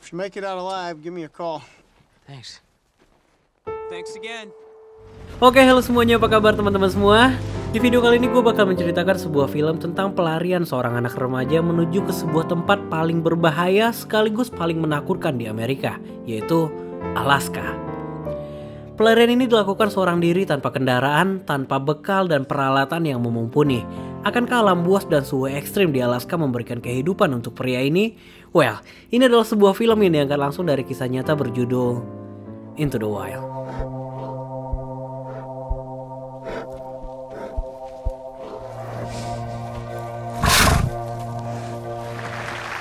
If you make it out alive, give me a call. Thanks. Thanks again. Oke, halo semuanya, apa kabar teman-teman semua? Di video kali ini gue bakal menceritakan sebuah film tentang pelarian seorang anak remaja menuju ke sebuah tempat paling berbahaya sekaligus paling menakutkan di Amerika, yaitu Alaska. Pelarian ini dilakukan seorang diri tanpa kendaraan, tanpa bekal dan peralatan yang mumpuni. Akankah alam buas dan suhu ekstrim di Alaska memberikan kehidupan untuk pria ini? Well, ini adalah sebuah film yang diangkat langsung dari kisah nyata berjudul Into the Wild.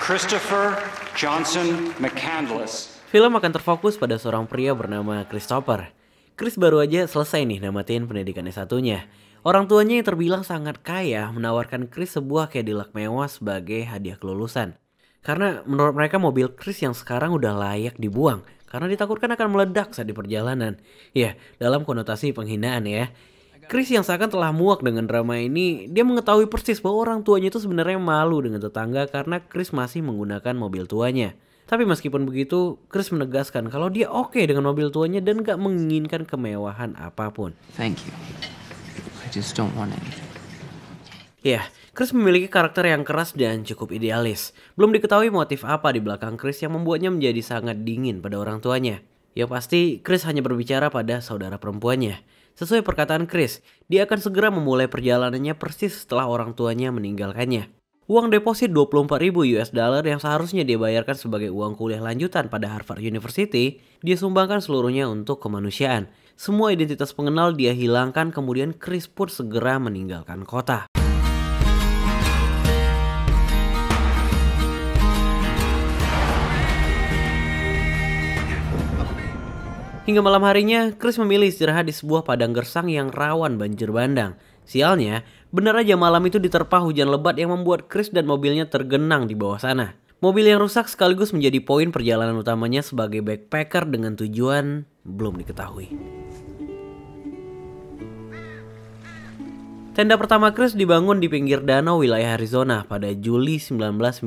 Christopher Johnson McCandless. Film akan terfokus pada seorang pria bernama Christopher. Chris baru aja selesai nih namatin pendidikan S1-nya. Orang tuanya yang terbilang sangat kaya menawarkan Chris sebuah Cadillac mewah sebagai hadiah kelulusan. Karena menurut mereka mobil Chris yang sekarang udah layak dibuang karena ditakutkan akan meledak saat di perjalanan. Ya, dalam konotasi penghinaan ya. Chris yang seakan telah muak dengan drama ini, dia mengetahui persis bahwa orang tuanya itu sebenarnya malu dengan tetangga karena Chris masih menggunakan mobil tuanya. Tapi meskipun begitu, Chris menegaskan kalau dia oke dengan mobil tuanya dan gak menginginkan kemewahan apapun. Thank you. I just don't want anything. Ya, Chris memiliki karakter yang keras dan cukup idealis. Belum diketahui motif apa di belakang Chris yang membuatnya menjadi sangat dingin pada orang tuanya. Ya pasti, Chris hanya berbicara pada saudara perempuannya. Sesuai perkataan Chris, dia akan segera memulai perjalanannya persis setelah orang tuanya meninggalkannya. Uang deposit 24.000 US dollar yang seharusnya dia bayarkan sebagai uang kuliah lanjutan pada Harvard University, dia sumbangkan seluruhnya untuk kemanusiaan. Semua identitas pengenal dia hilangkan, kemudian Chris pun segera meninggalkan kota. Hingga malam harinya, Chris memilih istirahat di sebuah padang gersang yang rawan banjir bandang. Sialnya, benar aja malam itu diterpa hujan lebat yang membuat Chris dan mobilnya tergenang di bawah sana. Mobil yang rusak sekaligus menjadi poin perjalanan utamanya sebagai backpacker dengan tujuan belum diketahui. Tenda pertama Chris dibangun di pinggir danau wilayah Arizona pada Juli 1990.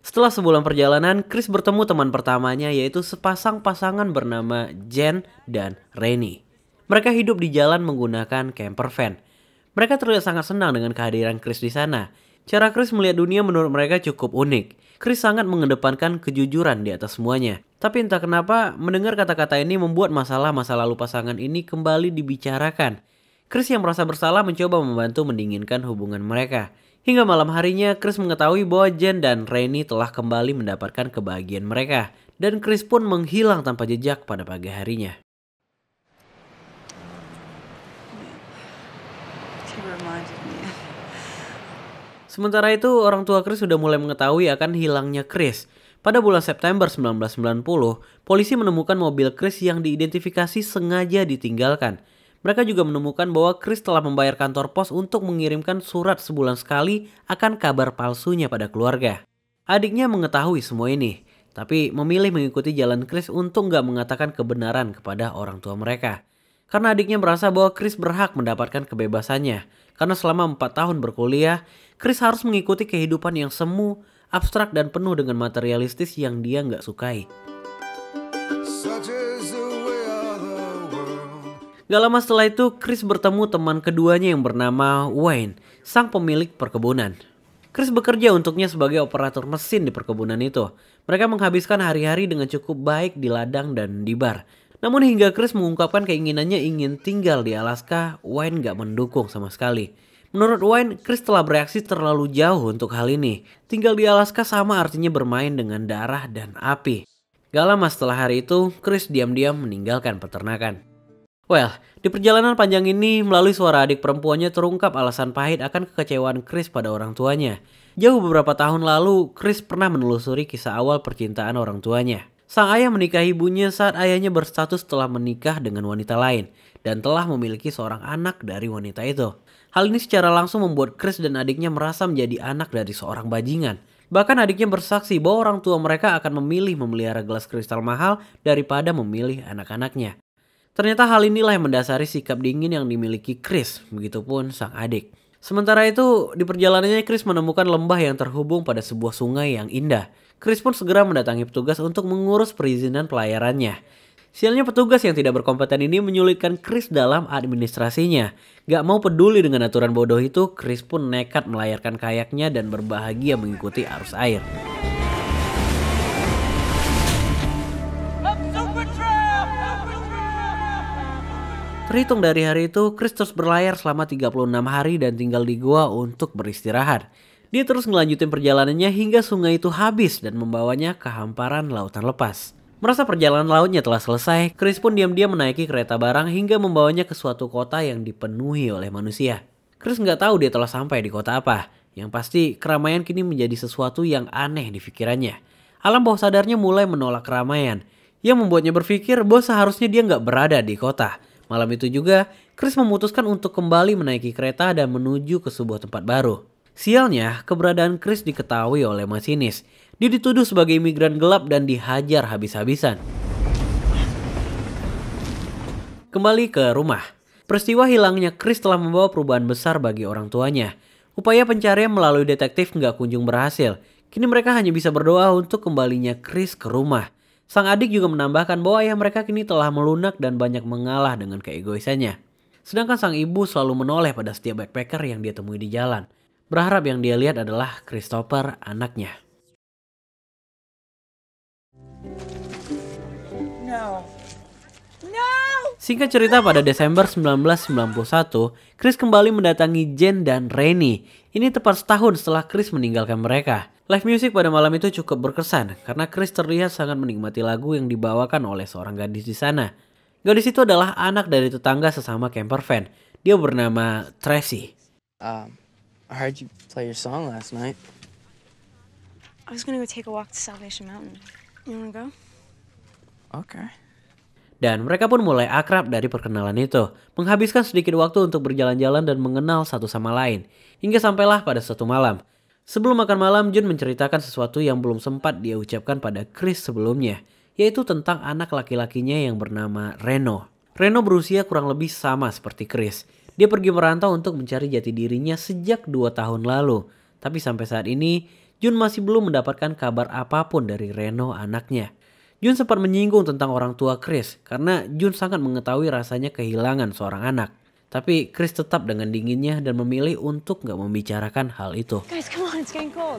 Setelah sebulan perjalanan, Chris bertemu teman pertamanya yaitu sepasang pasangan bernama Jen dan Rennie. Mereka hidup di jalan menggunakan camper van. Mereka terlihat sangat senang dengan kehadiran Chris di sana. Cara Chris melihat dunia menurut mereka cukup unik. Chris sangat mengedepankan kejujuran di atas semuanya. Tapi entah kenapa, mendengar kata-kata ini membuat masalah masa lalu pasangan ini kembali dibicarakan. Chris yang merasa bersalah mencoba membantu mendinginkan hubungan mereka. Hingga malam harinya, Chris mengetahui bahwa Jen dan Rennie telah kembali mendapatkan kebahagiaan mereka. Dan Chris pun menghilang tanpa jejak pada pagi harinya. Sementara itu, orang tua Chris sudah mulai mengetahui akan hilangnya Chris. Pada bulan September 1990, polisi menemukan mobil Chris yang diidentifikasi sengaja ditinggalkan. Mereka juga menemukan bahwa Chris telah membayar kantor pos untuk mengirimkan surat sebulan sekali akan kabar palsunya pada keluarga. Adiknya mengetahui semua ini, tapi memilih mengikuti jalan Chris untuk nggak mengatakan kebenaran kepada orang tua mereka. Karena adiknya merasa bahwa Chris berhak mendapatkan kebebasannya. Karena selama 4 tahun berkuliah, Chris harus mengikuti kehidupan yang semu, abstrak dan penuh dengan materialistis yang dia nggak sukai. Gak lama setelah itu, Chris bertemu teman keduanya yang bernama Wayne, sang pemilik perkebunan. Chris bekerja untuknya sebagai operator mesin di perkebunan itu. Mereka menghabiskan hari-hari dengan cukup baik di ladang dan di bar. Namun hingga Chris mengungkapkan keinginannya ingin tinggal di Alaska, Wayne gak mendukung sama sekali. Menurut Wayne, Chris telah bereaksi terlalu jauh untuk hal ini. Tinggal di Alaska sama artinya bermain dengan darah dan api. Gak lama setelah hari itu, Chris diam-diam meninggalkan peternakan. Well, di perjalanan panjang ini melalui suara adik perempuannya terungkap alasan pahit akan kekecewaan Chris pada orang tuanya. Jauh beberapa tahun lalu, Chris pernah menelusuri kisah awal percintaan orang tuanya. Sang ayah menikahi ibunya saat ayahnya berstatus telah menikah dengan wanita lain dan telah memiliki seorang anak dari wanita itu. Hal ini secara langsung membuat Chris dan adiknya merasa menjadi anak dari seorang bajingan. Bahkan adiknya bersaksi bahwa orang tua mereka akan memilih memelihara gelas kristal mahal daripada memilih anak-anaknya. Ternyata hal inilah yang mendasari sikap dingin yang dimiliki Chris, begitupun sang adik. Sementara itu, di perjalanannya Chris menemukan lembah yang terhubung pada sebuah sungai yang indah. Chris pun segera mendatangi petugas untuk mengurus perizinan pelayarannya. Sialnya petugas yang tidak berkompeten ini menyulitkan Chris dalam administrasinya. Gak mau peduli dengan aturan bodoh itu, Chris pun nekat melayarkan kayaknya dan berbahagia mengikuti arus air. Terhitung dari hari itu, Chris terus berlayar selama 36 hari dan tinggal di gua untuk beristirahat. Dia terus ngelanjutin perjalanannya hingga sungai itu habis dan membawanya ke hamparan lautan lepas. Merasa perjalanan lautnya telah selesai, Chris pun diam-diam menaiki kereta barang hingga membawanya ke suatu kota yang dipenuhi oleh manusia. Chris nggak tahu dia telah sampai di kota apa. Yang pasti, keramaian kini menjadi sesuatu yang aneh di pikirannya. Alam bawah sadarnya mulai menolak keramaian, yang membuatnya berpikir bahwa seharusnya dia nggak berada di kota. Malam itu juga, Chris memutuskan untuk kembali menaiki kereta dan menuju ke sebuah tempat baru. Sialnya, keberadaan Chris diketahui oleh masinis. Dia dituduh sebagai imigran gelap dan dihajar habis-habisan. Kembali ke rumah. Peristiwa hilangnya Chris telah membawa perubahan besar bagi orang tuanya. Upaya pencarian melalui detektif nggak kunjung berhasil. Kini mereka hanya bisa berdoa untuk kembalinya Chris ke rumah. Sang adik juga menambahkan bahwa ayah mereka kini telah melunak dan banyak mengalah dengan keegoisannya. Sedangkan sang ibu selalu menoleh pada setiap backpacker yang dia temui di jalan. Berharap yang dia lihat adalah Christopher, anaknya. No. Singkat cerita, pada Desember 1991, Chris kembali mendatangi Jen dan Rennie. Ini tepat setahun setelah Chris meninggalkan mereka. Live music pada malam itu cukup berkesan karena Chris terlihat sangat menikmati lagu yang dibawakan oleh seorang gadis di sana. Gadis itu adalah anak dari tetangga sesama camper van. Dia bernama Tracy. I heard you play your song last night. I was gonna go take a walk to Salvation Mountain. You wanna go? Okay. Dan mereka pun mulai akrab dari perkenalan itu, menghabiskan sedikit waktu untuk berjalan-jalan dan mengenal satu sama lain, hingga sampailah pada suatu malam. Sebelum makan malam, Jun menceritakan sesuatu yang belum sempat dia ucapkan pada Chris sebelumnya, yaitu tentang anak laki-lakinya yang bernama Reno. Reno berusia kurang lebih sama seperti Chris. Dia pergi merantau untuk mencari jati dirinya sejak 2 tahun lalu, tapi sampai saat ini, Jun masih belum mendapatkan kabar apapun dari Reno anaknya. Jun sempat menyinggung tentang orang tua Chris karena Jun sangat mengetahui rasanya kehilangan seorang anak. Tapi Chris tetap dengan dinginnya dan memilih untuk gak membicarakan hal itu. Guys, come on, it's getting cold.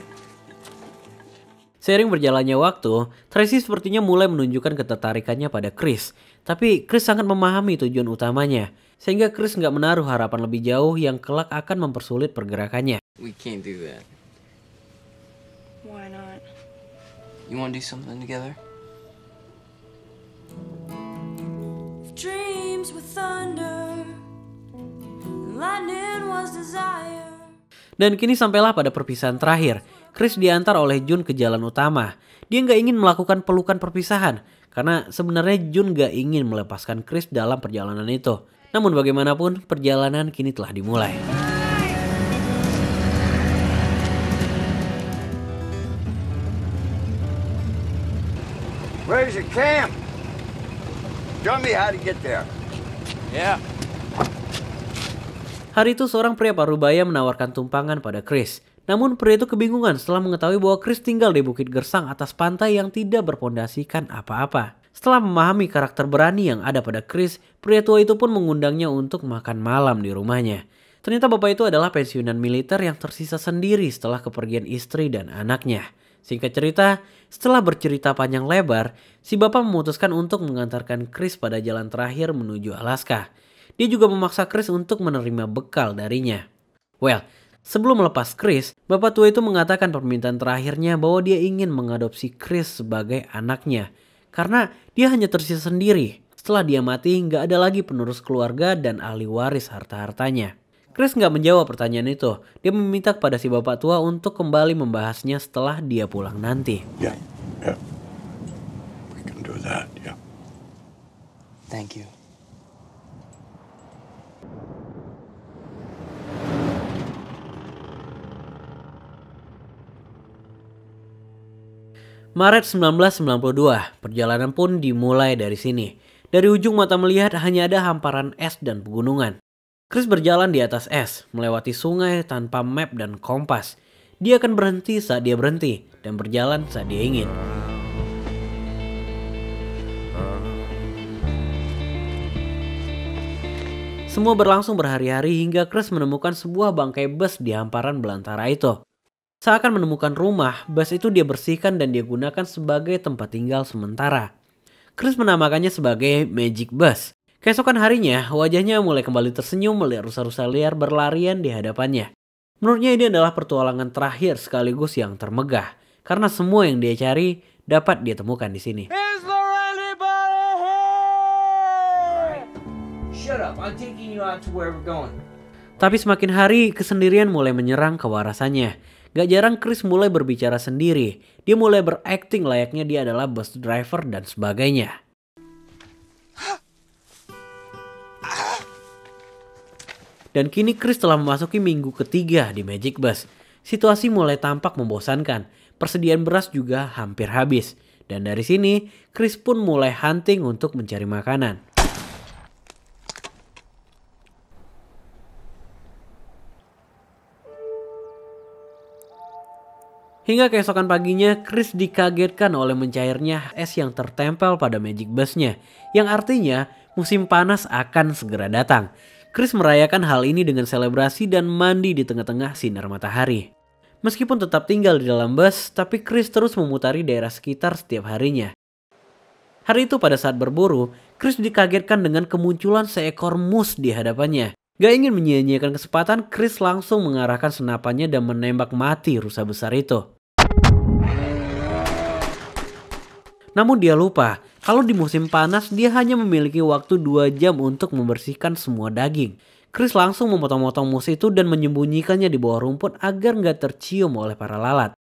Seiring berjalannya waktu, Tracy sepertinya mulai menunjukkan ketertarikannya pada Chris. Tapi Chris sangat memahami tujuan utamanya, sehingga Chris gak menaruh harapan lebih jauh yang kelak akan mempersulit pergerakannya. We can't do that. Why not? You want to do something together? Dreams with thunder, lightning was desire. Dan kini sampailah pada perpisahan terakhir. Chris diantar oleh Jun ke jalan utama. Dia nggak ingin melakukan pelukan perpisahan karena sebenarnya Jun nggak ingin melepaskan Chris dalam perjalanan itu. Namun bagaimanapun perjalanan kini telah dimulai. Where's your camp? Show me how to get there. Yeah. Hari itu seorang pria parubaya menawarkan tumpangan pada Chris. Namun pria itu kebingungan setelah mengetahui bahwa Chris tinggal di Bukit Gersang atas pantai yang tidak berpondasikan apa-apa. Setelah memahami karakter berani yang ada pada Chris, pria tua itu pun mengundangnya untuk makan malam di rumahnya. Ternyata bapak itu adalah pensiunan militer yang tersisa sendiri setelah kepergian istri dan anaknya. Singkat cerita, setelah bercerita panjang lebar, si bapak memutuskan untuk mengantarkan Chris pada jalan terakhir menuju Alaska. Dia juga memaksa Chris untuk menerima bekal darinya. Well, sebelum melepas Chris, bapak tua itu mengatakan permintaan terakhirnya bahwa dia ingin mengadopsi Chris sebagai anaknya. Karena dia hanya tersisa sendiri. Setelah dia mati, nggak ada lagi penerus keluarga dan ahli waris harta-hartanya. Chris nggak menjawab pertanyaan itu. Dia meminta kepada si bapak tua untuk kembali membahasnya setelah dia pulang nanti. Yeah. We can do that, yeah. Thank you. Maret 1992, perjalanan pun dimulai dari sini. Dari ujung mata melihat hanya ada hamparan es dan pegunungan. Chris berjalan di atas es, melewati sungai tanpa map dan kompas. Dia akan berhenti saat dia berhenti, dan berjalan saat dia ingin. Semua berlangsung berhari-hari hingga Chris menemukan sebuah bangkai bus di hamparan belantara itu. Saat akan menemukan rumah, bus itu dia bersihkan dan dia gunakan sebagai tempat tinggal sementara. Chris menamakannya sebagai Magic Bus. Keesokan harinya, wajahnya mulai kembali tersenyum melihat rusa-rusa liar berlarian di hadapannya. Menurutnya ini adalah pertualangan terakhir sekaligus yang termegah, karena semua yang dia cari dapat dia temukan di sini. Tapi semakin hari, kesendirian mulai menyerang kewarasannya. Gak jarang Chris mulai berbicara sendiri. Dia mulai berakting layaknya dia adalah bus driver dan sebagainya. Dan kini Chris telah memasuki minggu ketiga di Magic Bus. Situasi mulai tampak membosankan. Persediaan beras juga hampir habis. Dan dari sini, Chris pun mulai hunting untuk mencari makanan. Hingga keesokan paginya, Chris dikagetkan oleh mencairnya es yang tertempel pada Magic Busnya, yang artinya musim panas akan segera datang. Chris merayakan hal ini dengan selebrasi dan mandi di tengah-tengah sinar matahari. Meskipun tetap tinggal di dalam bus, tapi Chris terus memutari daerah sekitar setiap harinya. Hari itu pada saat berburu, Chris dikagetkan dengan kemunculan seekor mus di hadapannya. Gak ingin menyia-nyiakan kesempatan, Chris langsung mengarahkan senapannya dan menembak mati rusa besar itu. Namun dia lupa, kalau di musim panas dia hanya memiliki waktu 2 jam untuk membersihkan semua daging. Chris langsung memotong-motong mus itu dan menyembunyikannya di bawah rumput agar nggak tercium oleh para lalat.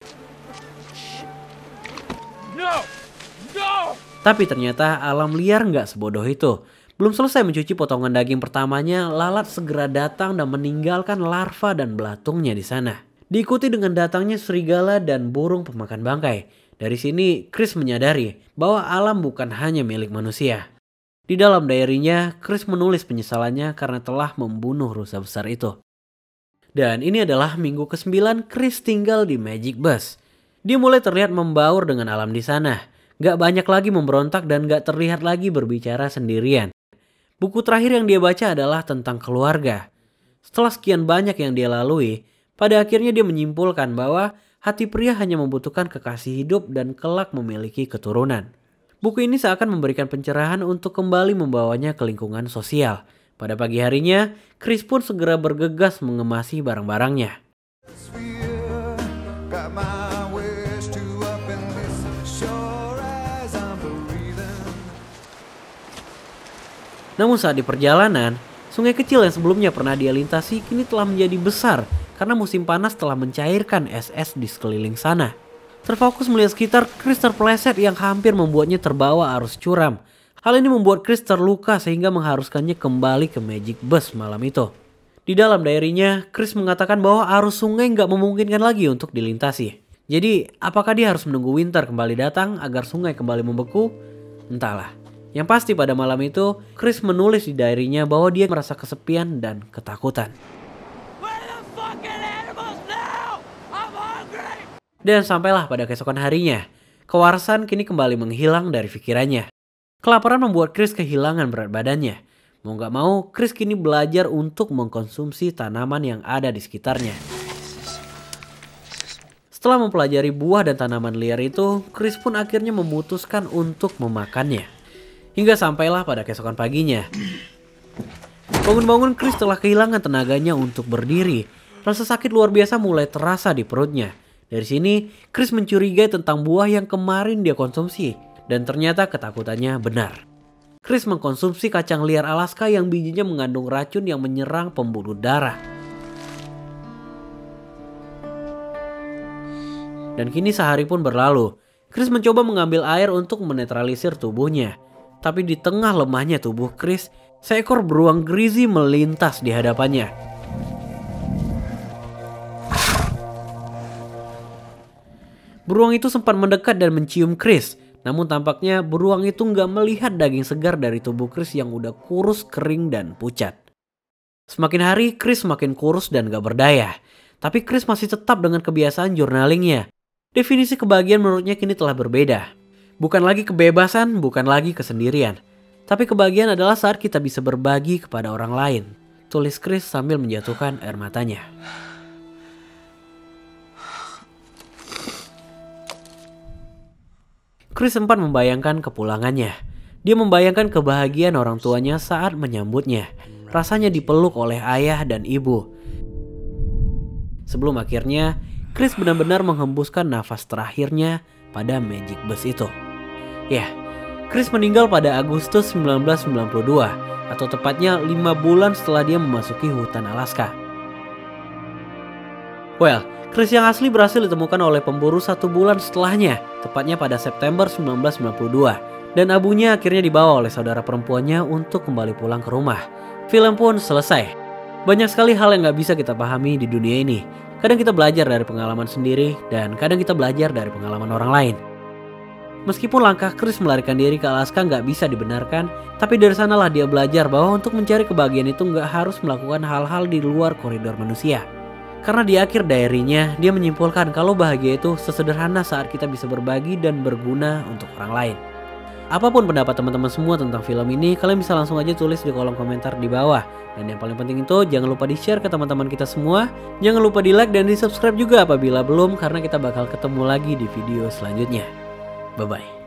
Tapi ternyata alam liar nggak sebodoh itu. Belum selesai mencuci potongan daging pertamanya, lalat segera datang dan meninggalkan larva dan belatungnya di sana. Diikuti dengan datangnya serigala dan burung pemakan bangkai. Dari sini, Chris menyadari bahwa alam bukan hanya milik manusia. Di dalam diary-nya, Chris menulis penyesalannya karena telah membunuh rusa besar itu. Dan ini adalah minggu ke-9 Chris tinggal di Magic Bus. Dia mulai terlihat membaur dengan alam di sana. Gak banyak lagi memberontak dan gak terlihat lagi berbicara sendirian. Buku terakhir yang dia baca adalah tentang keluarga. Setelah sekian banyak yang dia lalui, pada akhirnya dia menyimpulkan bahwa hati pria hanya membutuhkan kekasih hidup dan kelak memiliki keturunan. Buku ini seakan memberikan pencerahan untuk kembali membawanya ke lingkungan sosial. Pada pagi harinya, Chris pun segera bergegas mengemasi barang-barangnya. Namun saat di perjalanan, sungai kecil yang sebelumnya pernah dia lintasi kini telah menjadi besar karena musim panas telah mencairkan es-es di sekeliling sana. Terfokus melihat sekitar, Chris terpeleset yang hampir membuatnya terbawa arus curam. Hal ini membuat Chris terluka sehingga mengharuskannya kembali ke Magic Bus malam itu. Di dalam diary-nya, Chris mengatakan bahwa arus sungai nggak memungkinkan lagi untuk dilintasi. Jadi, apakah dia harus menunggu winter kembali datang agar sungai kembali membeku? Entahlah. Yang pasti pada malam itu, Chris menulis di diary-nya bahwa dia merasa kesepian dan ketakutan. Dan sampailah pada keesokan harinya, kewarasan kini kembali menghilang dari pikirannya. Kelaparan membuat Chris kehilangan berat badannya. Mau gak mau, Chris kini belajar untuk mengkonsumsi tanaman yang ada di sekitarnya. Setelah mempelajari buah dan tanaman liar itu, Chris pun akhirnya memutuskan untuk memakannya. Hingga sampailah pada keesokan paginya. Bangun-bangun Chris telah kehilangan tenaganya untuk berdiri. Rasa sakit luar biasa mulai terasa di perutnya. Dari sini, Chris mencurigai tentang buah yang kemarin dia konsumsi. Dan ternyata ketakutannya benar. Chris mengkonsumsi kacang liar Alaska yang bijinya mengandung racun yang menyerang pembuluh darah. Dan kini sehari pun berlalu. Chris mencoba mengambil air untuk menetralisir tubuhnya. Tapi di tengah lemahnya tubuh Chris, seekor beruang grizzly melintas di hadapannya. Beruang itu sempat mendekat dan mencium Chris. Namun tampaknya beruang itu nggak melihat daging segar dari tubuh Chris yang udah kurus, kering, dan pucat. Semakin hari Chris semakin kurus dan gak berdaya. Tapi Chris masih tetap dengan kebiasaan journalingnya. Definisi kebahagiaan menurutnya kini telah berbeda. Bukan lagi kebebasan, bukan lagi kesendirian. Tapi kebahagiaan adalah saat kita bisa berbagi kepada orang lain. Tulis Chris sambil menjatuhkan air matanya. Chris sempat membayangkan kepulangannya. Dia membayangkan kebahagiaan orang tuanya saat menyambutnya. Rasanya dipeluk oleh ayah dan ibu. Sebelum akhirnya, Chris benar-benar menghembuskan nafas terakhirnya pada Magic Bus itu. Ya, Chris meninggal pada Agustus 1992, atau tepatnya 5 bulan setelah dia memasuki hutan Alaska. Well, Chris yang asli berhasil ditemukan oleh pemburu 1 bulan setelahnya, tepatnya pada September 1992. Dan abunya akhirnya dibawa oleh saudara perempuannya untuk kembali pulang ke rumah. Film pun selesai. Banyak sekali hal yang gak bisa kita pahami di dunia ini. Kadang kita belajar dari pengalaman sendiri, dan kadang kita belajar dari pengalaman orang lain. Meskipun langkah Chris melarikan diri ke Alaska gak bisa dibenarkan, tapi dari sanalah dia belajar bahwa untuk mencari kebahagiaan itu gak harus melakukan hal-hal di luar koridor manusia. Karena di akhir diary-nya, dia menyimpulkan kalau bahagia itu sesederhana saat kita bisa berbagi dan berguna untuk orang lain. Apapun pendapat teman-teman semua tentang film ini, kalian bisa langsung aja tulis di kolom komentar di bawah. Dan yang paling penting itu, jangan lupa di-share ke teman-teman kita semua. Jangan lupa di-like dan di-subscribe juga apabila belum, karena kita bakal ketemu lagi di video selanjutnya. Bye-bye.